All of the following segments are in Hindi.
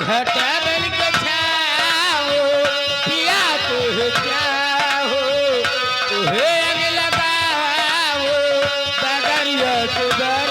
घटा बन के छाओ पिया तुह जाओ तुहे अग लगाओ बगरिया सुगर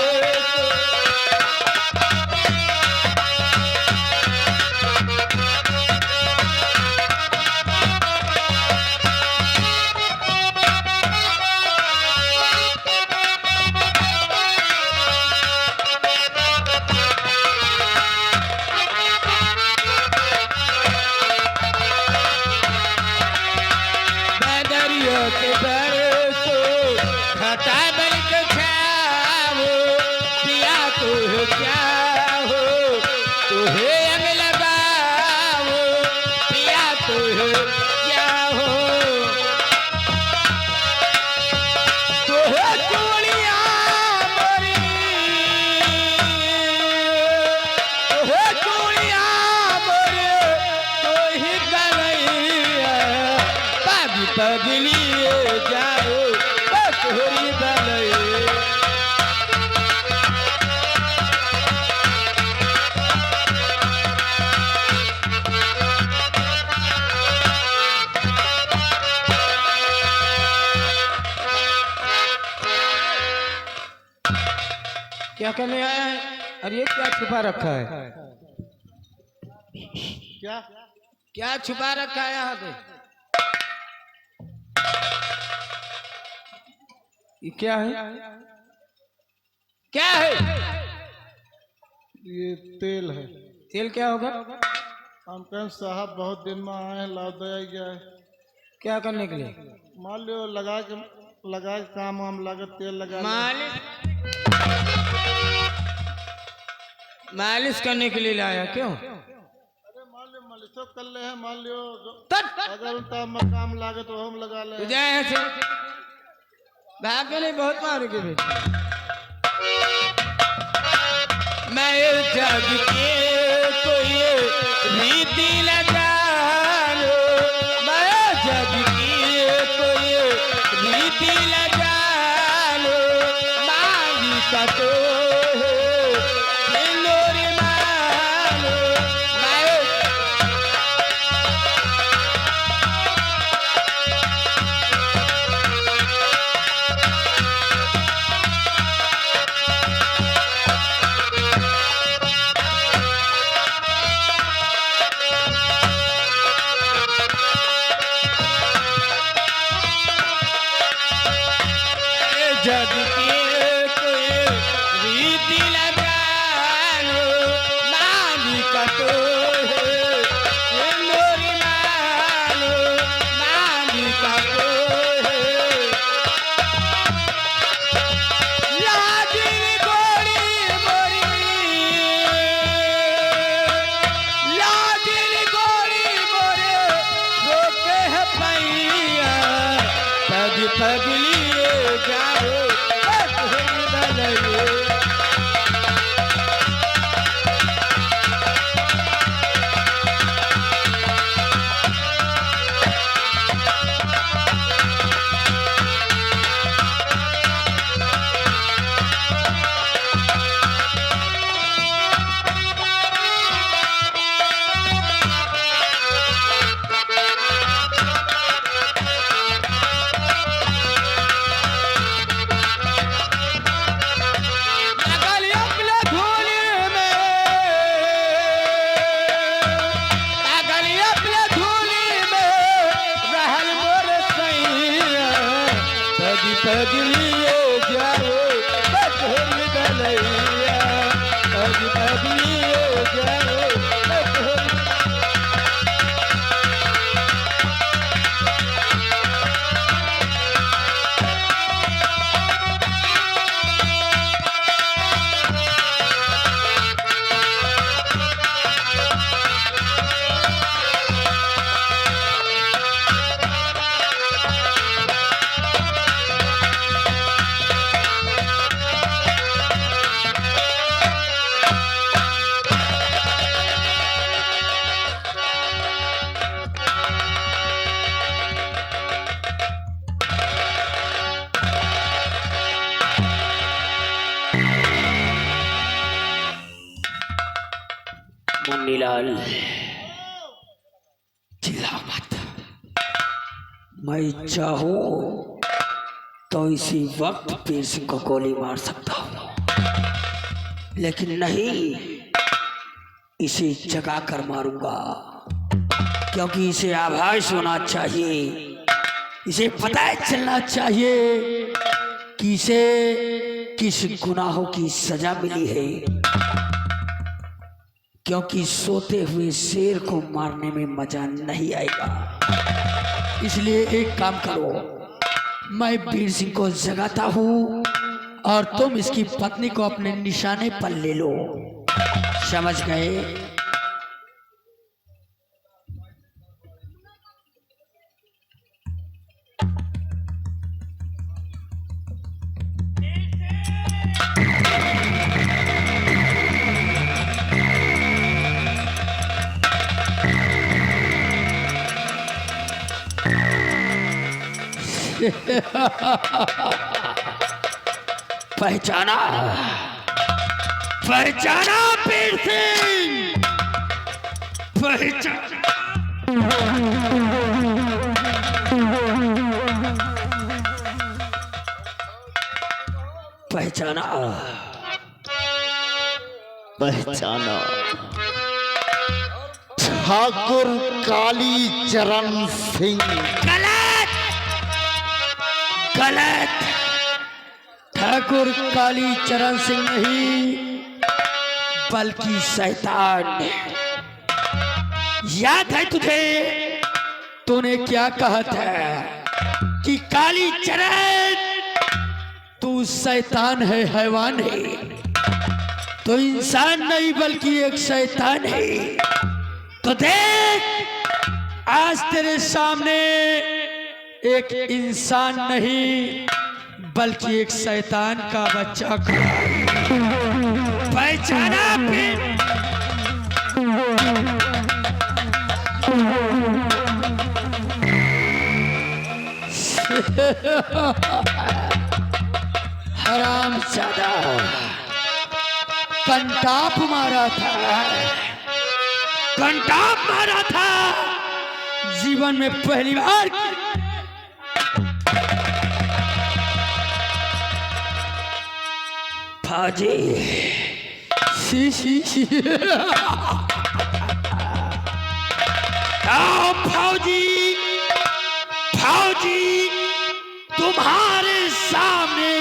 पगलिए जाओ बसोरी बलए क्या करने आया है? अरे ये क्या छुपा रखा है? क्या क्या छुपा रखा है यहाँ पे? ये क्या है? क्या है? ये तेल है। तेल क्या होगा? हम कहें साहब बहुत दिन में आए हैं, लाभदायक गया है। क्या करने के लिए? मान लो लगा के काम वाम लागत तेल लगा मालिश करने के लिए लाया क्यों? अरे मान लो मालिशो कर ले हैं, मान लो अगर उनका काम लागत तो हम लगा ले। भाग नहीं बहुत मारोगे बेटा। मैं जग के कोई रीति लगा लो, मैं जग की कोई रीति लगा लो, मांगी का तो जग की कोई रीति लगा लो, मांगी का तो लोरी मानो, मांगी का तो लाजिर गोरी मोरी, लाजिर गोरी मोरे रोके है पैया पग पगलिए जाओ पगलिए जाओ बसोरी बलैया पगलिए जाओ बसोरी मुन्नीलाल, चिल्ला मत। मैं चाहूं तो इसी वक्त पीर सिंह को गोली मार सकता हूं, लेकिन नहीं, इसे जगा कर मारूंगा, क्योंकि इसे आभास होना चाहिए, इसे पता चलना चाहिए कि इसे किस गुनाहों की सजा मिली है, क्योंकि सोते हुए शेर को मारने में मजा नहीं आएगा। इसलिए एक काम करो, मैं वीर सिंह को जगाता हूं और तुम इसकी पत्नी को अपने निशाने पर ले लो, समझ गए? पहचाना, पहचाना वीर सिंह, पहचाना। पहचाना, पहचाना ठाकुर काली चरण सिंह। गलत, गलत, ठाकुर काली चरण सिंह नहीं, बल्कि शैतान। याद है तुझे, तूने क्या कहा था कि काली चरण तू शैतान है, हैवान है, तो इंसान नहीं बल्कि एक शैतान है। तो देख, आज तेरे सामने एक इंसान नहीं बल्कि एक शैतान का बच्चा खड़ा है। पहचाना फिर? हरामजादा, कंटाप मारा था, कंटाप मारा था जीवन में पहली बार। फौजी, आओ फौजी, फौजी, तुम्हारे सामने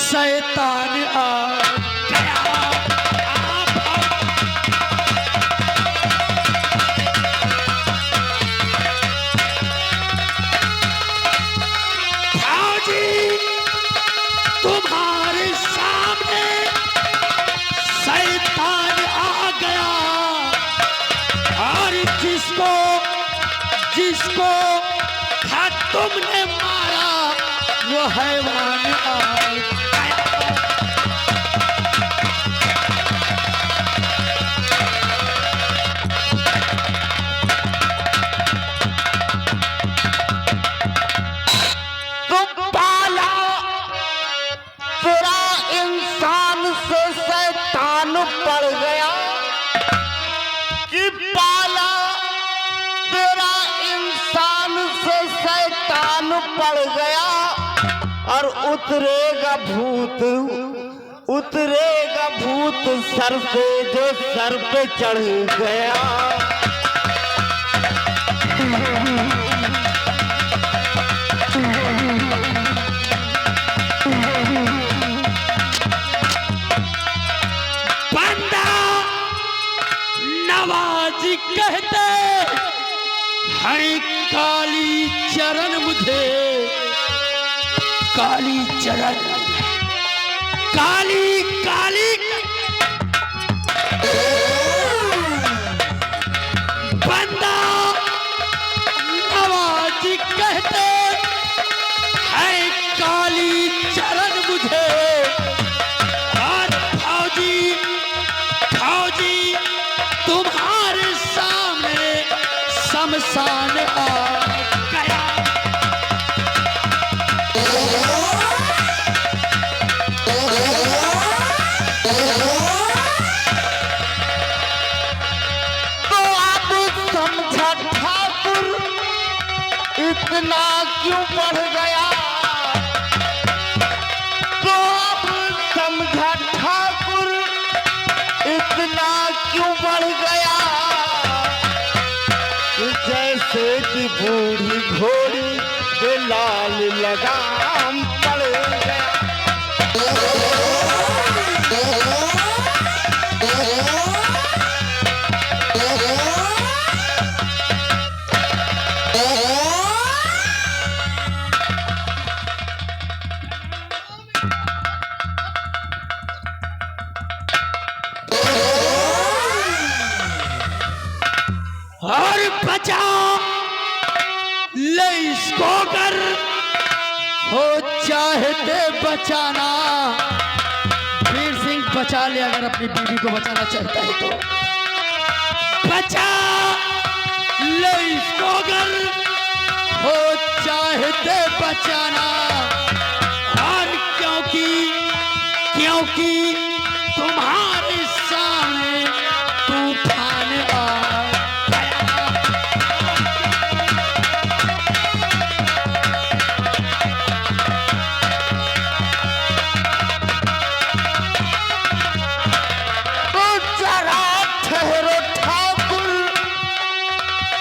शैतान आ गया। फौजी, तुम्हारे सामने शैतान आ गया, और जिसको जिसको तुमने मारा वो हैवान आ गया। तुम पाला तेरा इंसान से शैतान पड़ गया, कि पाला तेरा इंसान से शैतान पड़ गया, और उतरेगा भूत, उतरेगा भूत सर से जो सर पे चढ़ गया। बंदा नवाजी कहते हैं काली चरण मुझे, काली चरण, काली काली। बंदा नवाजी कहते हैं काली चरण मुझे, और फौजी, फौजी, तुम्हारे सामने शमशान आ गया। इतना क्यों बढ़ गया, तो अब समझा ठाकुर इतना क्यों बढ़ गया, जैसे कि बूढ़ी घोड़ी पे लाल लगाम पड़ गया। और बचा ले इसको कर हो चाहते बचाना। वीर सिंह बचा ले अगर अपनी बीवी को बचाना चाहता है तो बचा ले इसको कर हो चाहते बचाना। और क्योंकि तुम्हारे सामने तूफान आ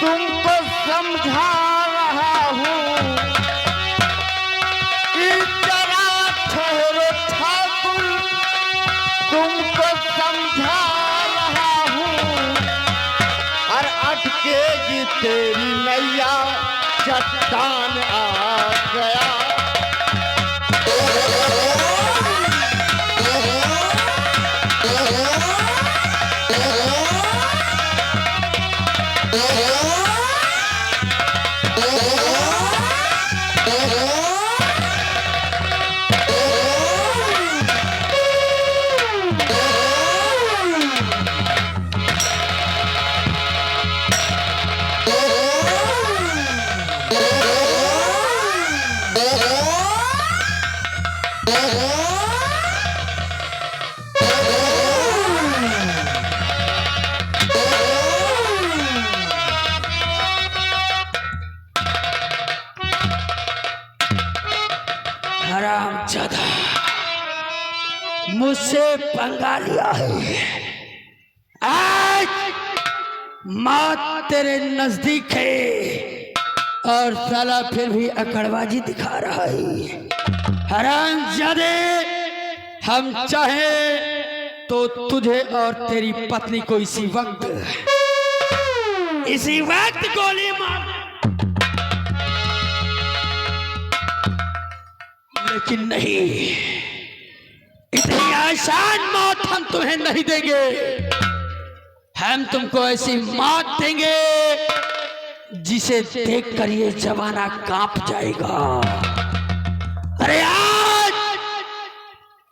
तुमको समझा रहा हूँ, जरा ठहरो ठाकुर, तुमको समझा रहा हूँ। और अटकेगी तेरी नैया, चट्टान आ गया। हरामजादा मुझसे पंगा लिया है। आज मौत तेरे नजदीक है और साला फिर भी अकड़बाजी दिखा रहा है। हरामजादे, हम चाहे तो तुझे और तेरी पत्नी को इसी वक्त गोली मार, लेकिन नहीं, इतनी आसान मौत हम तुम्हें नहीं देंगे। हम तुमको ऐसी मौत देंगे जिसे देखकर ये जमाना कांप जाएगा। अरे आज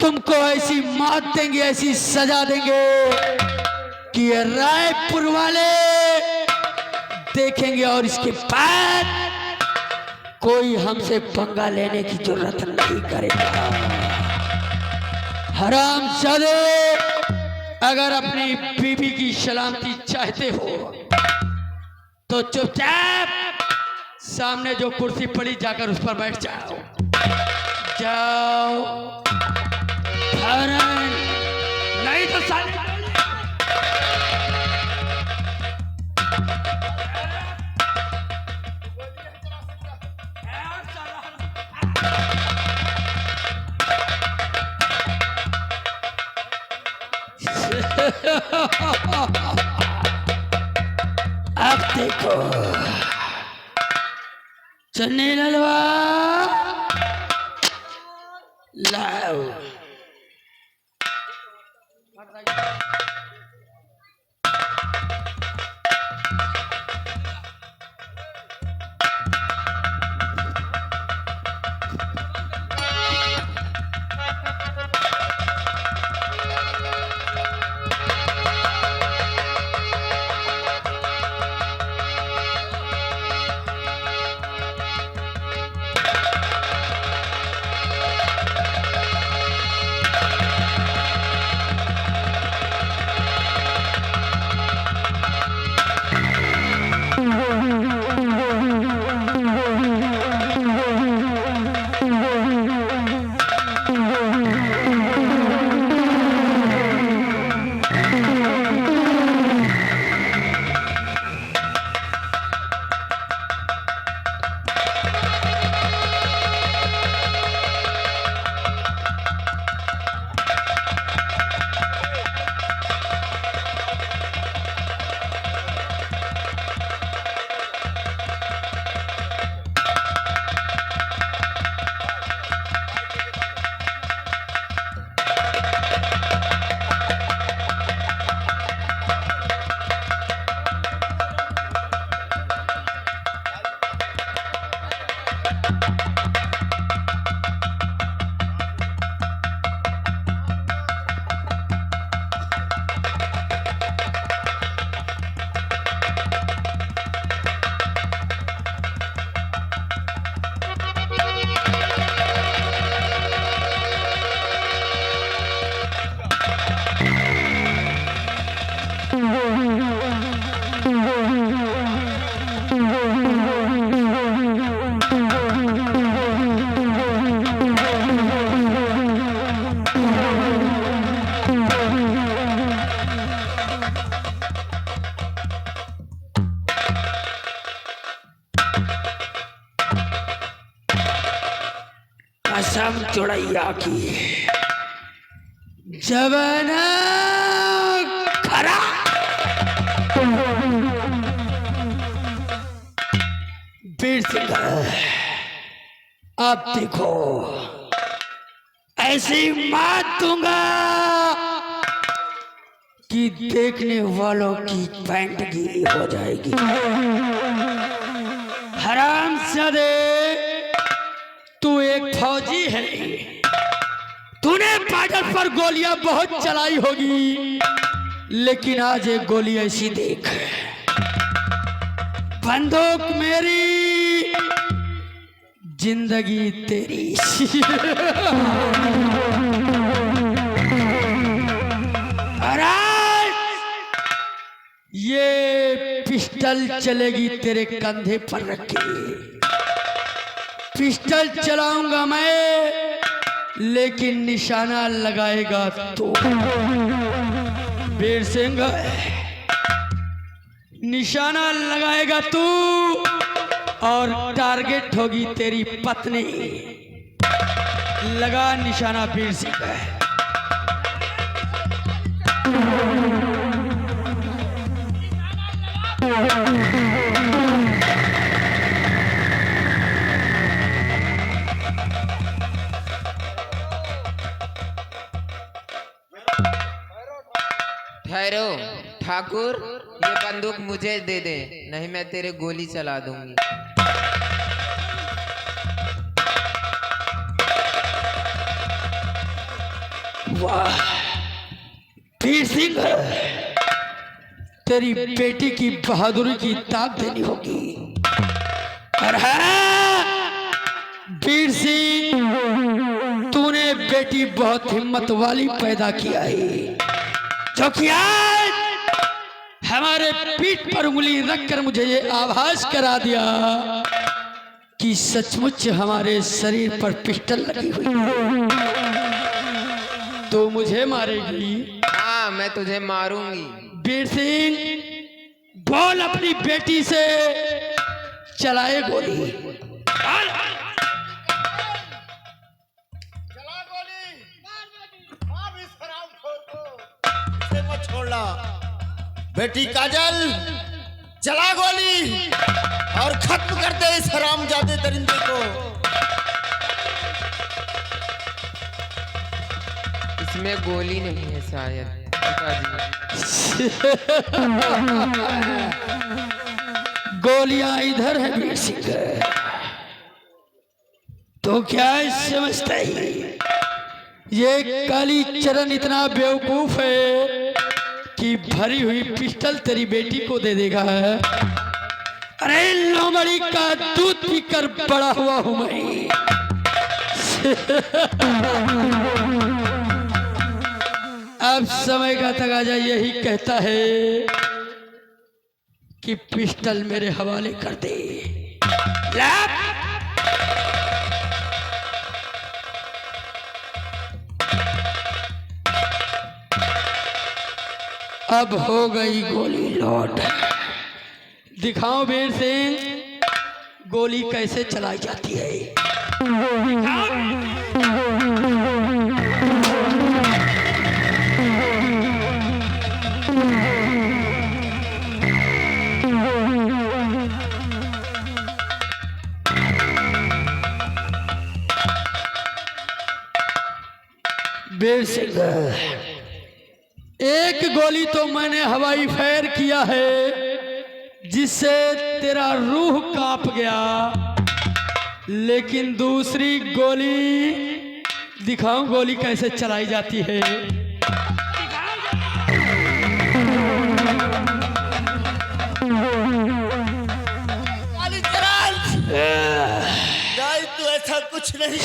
तुमको ऐसी मौत देंगे, ऐसी सजा देंगे कि ये रायपुर वाले देखेंगे और इसके बाद कोई हमसे पंगा लेने की जरूरत नहीं करेगा। हरामजादे, अगर अपनी बीवी की सलामती चाहते हो तो चुपचाप सामने जो कुर्सी पड़ी जाकर उस पर बैठ जाओ। नहीं तो साले अब देखो चन्नी ललवा लाओ। कसम चुड़ैया की, जवाना खरा वीर सिंह, अब देखो ऐसी मात दूंगा कि देखने वालों की पैंट गीली हो जाएगी। हरामजादे, तू एक फौजी है, तूने बॉर्डर पर गोलियां बहुत चलाई होगी, लेकिन आज एक गोली ऐसी देख, बंदूक मेरी, जिंदगी तेरी। ये पिस्टल चलेगी तेरे कंधे पर रखी, पिस्टल चलाऊंगा मैं, लेकिन निशाना लगाएगा तू। वीर सिंह, निशाना लगाएगा तू और टारगेट होगी तेरी पत्नी। लगा निशाना वीर सिंह। ठहरो ठाकुर, ये बंदूक मुझे दे दे, नहीं मैं तेरे गोली चला दूंगी। वाह वीर सिंह, तेरी बेटी की बहादुरी की ताक देनी होगी। और हाँ वीर सिंह, तूने बेटी बहुत हिम्मत वाली पैदा किया है, जो कि आज हमारे पीठ पर उंगली रखकर मुझे ये आभास करा दिया कि सचमुच हमारे शरीर पर पिस्टल लगी हुई है। तो मुझे मारेगी? हाँ, मैं तुझे मारूंगी। वीर सिंह, बोल अपनी बेटी से चलाए गोली। चला गोली, मार इस हरामखोर को, इसे मत छोड़ना। बेटी काजल, चला गोली और खत्म कर दे इस हरामजादे दरिंदे को। इसमें गोली नहीं है शायद। गोलियां इधर है वीर सिंह, तो क्या समझता है ये काली चरण इतना बेवकूफ है कि भरी हुई पिस्टल तेरी बेटी को दे देगा? अरे लोमड़ी का दूध पीकर बड़ा हुआ हूं मैं। अब समय का तकाजा यही कहता है कि पिस्टल मेरे हवाले कर दे। अब हो गई गोली लोड। दिखाओ वीर सिंह, गोली कैसे चलाई जाती है। वीर सिंह, एक गोली तो मैंने हवाई फायर किया है जिससे तेरा रूह कांप गया, लेकिन दूसरी गोली दिखाऊं गोली कैसे चलाई जाती है। तू ऐसा कुछ नहीं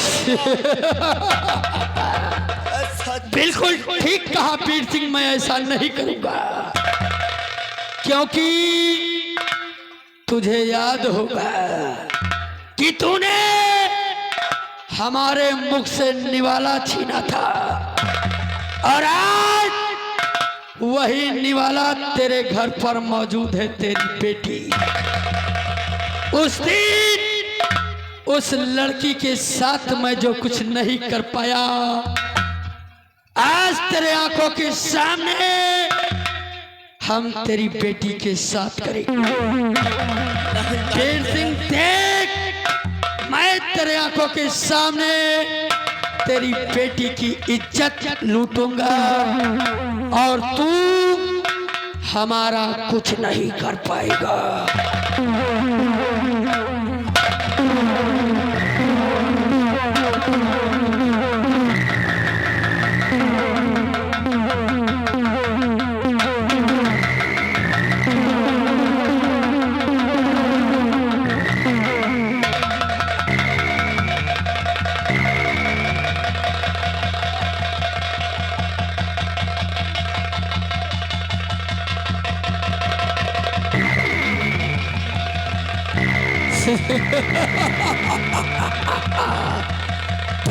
बिल्कुल ठीक कहा वीर सिंह, मैं ऐसा नहीं करूंगा, क्योंकि तुझे याद होगा कि तूने हमारे मुख से निवाला छीना था, और आज वही निवाला तेरे घर पर मौजूद है। तेरी बेटी उस लड़की के साथ मैं जो कुछ नहीं कर पाया, आज तेरे आंखों के सामने हम तेरी बेटी के साथ करेंगे। शेर सिंह देख, मैं तेरे आंखों के सामने तेरी बेटी की इज्जत लूटूंगा और तू हमारा कुछ नहीं कर पाएगा।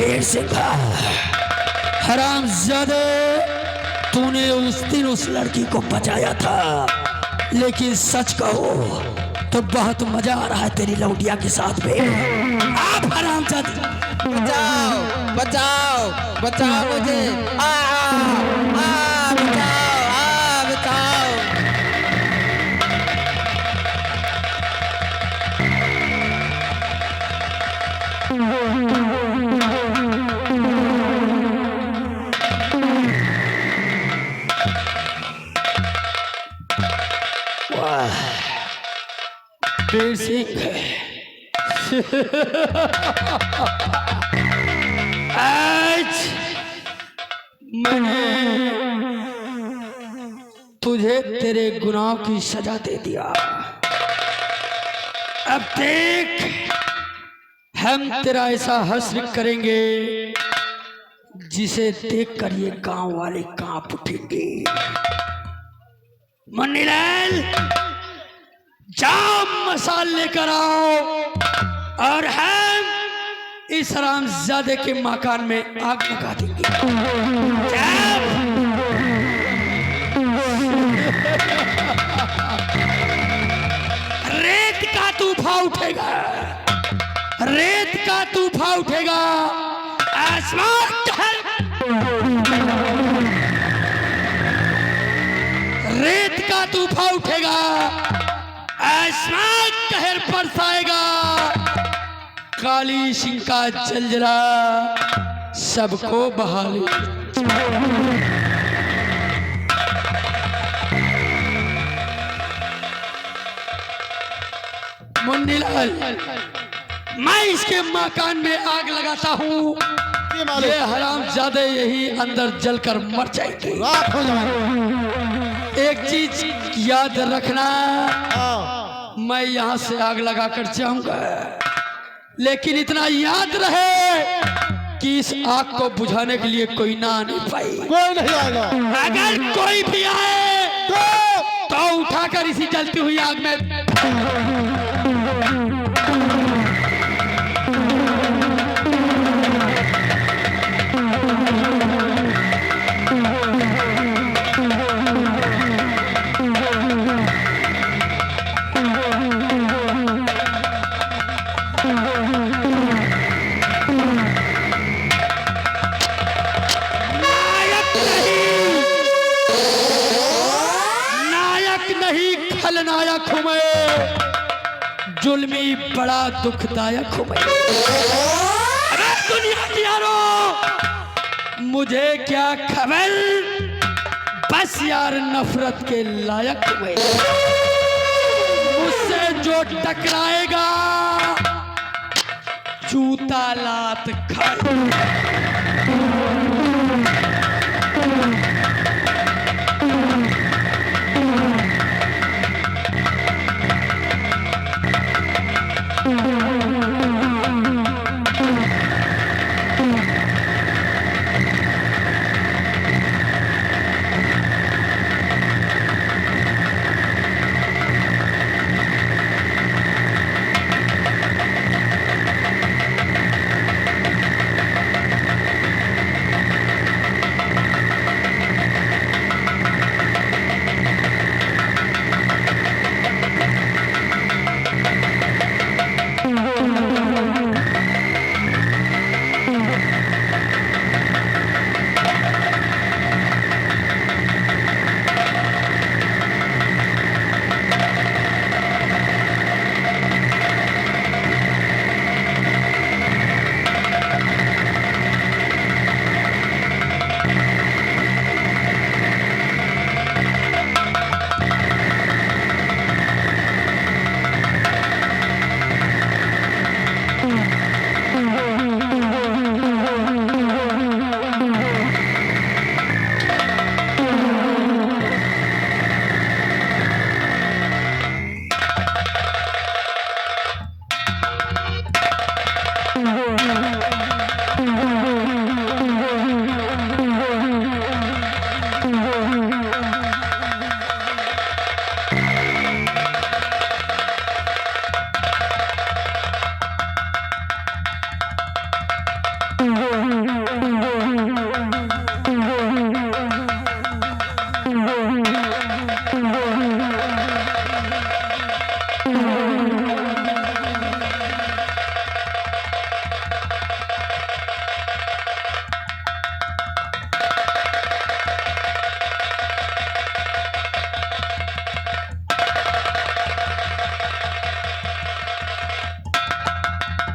शेर सिंह, हरामजादे, तूने उस दिन उस लड़की को बचाया था, लेकिन सच कहो तो बहुत मजा आ रहा है तेरी लौटिया के साथ में। आप हरामजादे, बचाओ बचाओ बचाओ मुझे, आ बचाओ, बचाओ। शेर सिंह, आज मैंने तुझे तेरे गुनाह की सजा दे दिया। अब देख, हम तेरा ऐसा हश्र करेंगे जिसे देखकर ये गांव वाले कांप उठेंगे। मुन्नीलाल, जाओ मसाल लेकर आओ और हम इस हरामजादे के मकान में आग लगा देंगे। रेत का तूफान उठेगा, रेत का तूफान उठेगा, आसमान रेत का तूफान उठेगा, आसमान कहर बरसाएगा, काली सिंह का जलजला सबको बहा ले। मुन्नीलाल, मैं इसके मकान में आग लगाता हूँ, ये हरामजादे यही अंदर जलकर मर जाएंगे। एक चीज याद रखना, मैं यहाँ से आग लगाकर जाऊंगा, लेकिन इतना याद रहे कि इस आग को बुझाने के लिए कोई ना आने पाए। कोई नहीं आएगा। अगर कोई भी आए तो उठाकर इसी जलती हुई आग में खलनायक हूं मैं, जुल्मी बड़ा दुखदायक हूं मैं। अरे दुनिया की यारो, मुझे क्या खबर, बस यार नफरत के लायक हूं मैं। मुझसे जो टकराएगा जूता लात खाए।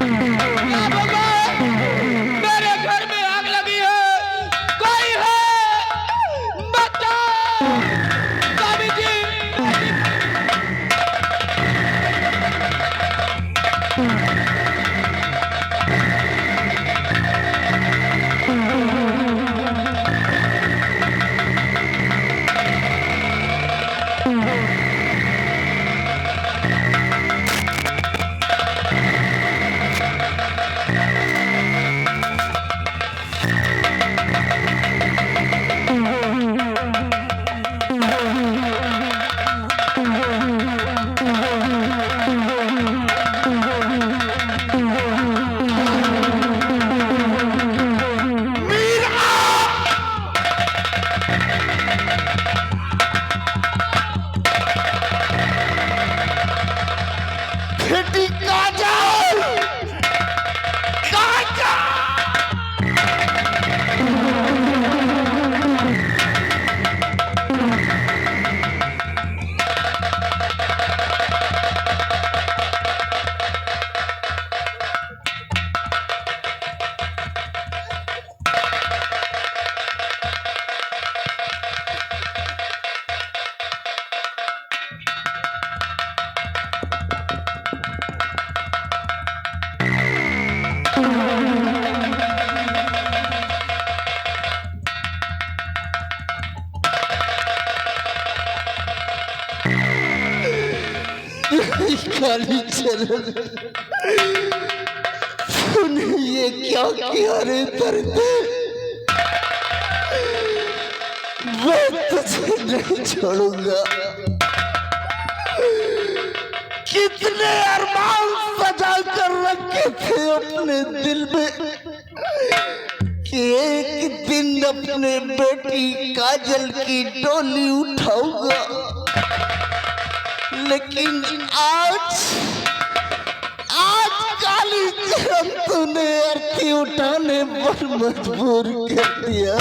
क्या भगवान, मेरे घर में आग लगी है, कोई है बचाओ। स्वामी जी बेटी काजल, काजल। काली चरण, तूने ये क्या किया रे दर्द? मैं तुझे नहीं छोड़ूंगा। कितने अरमान सजा कर रखे थे अपने दिल में कि एक दिन अपने बेटी काजल की डोली उठाऊंगा, लेकिन आज काली चरण तूने अर्थी उठाने पर मजबूर कर दिया।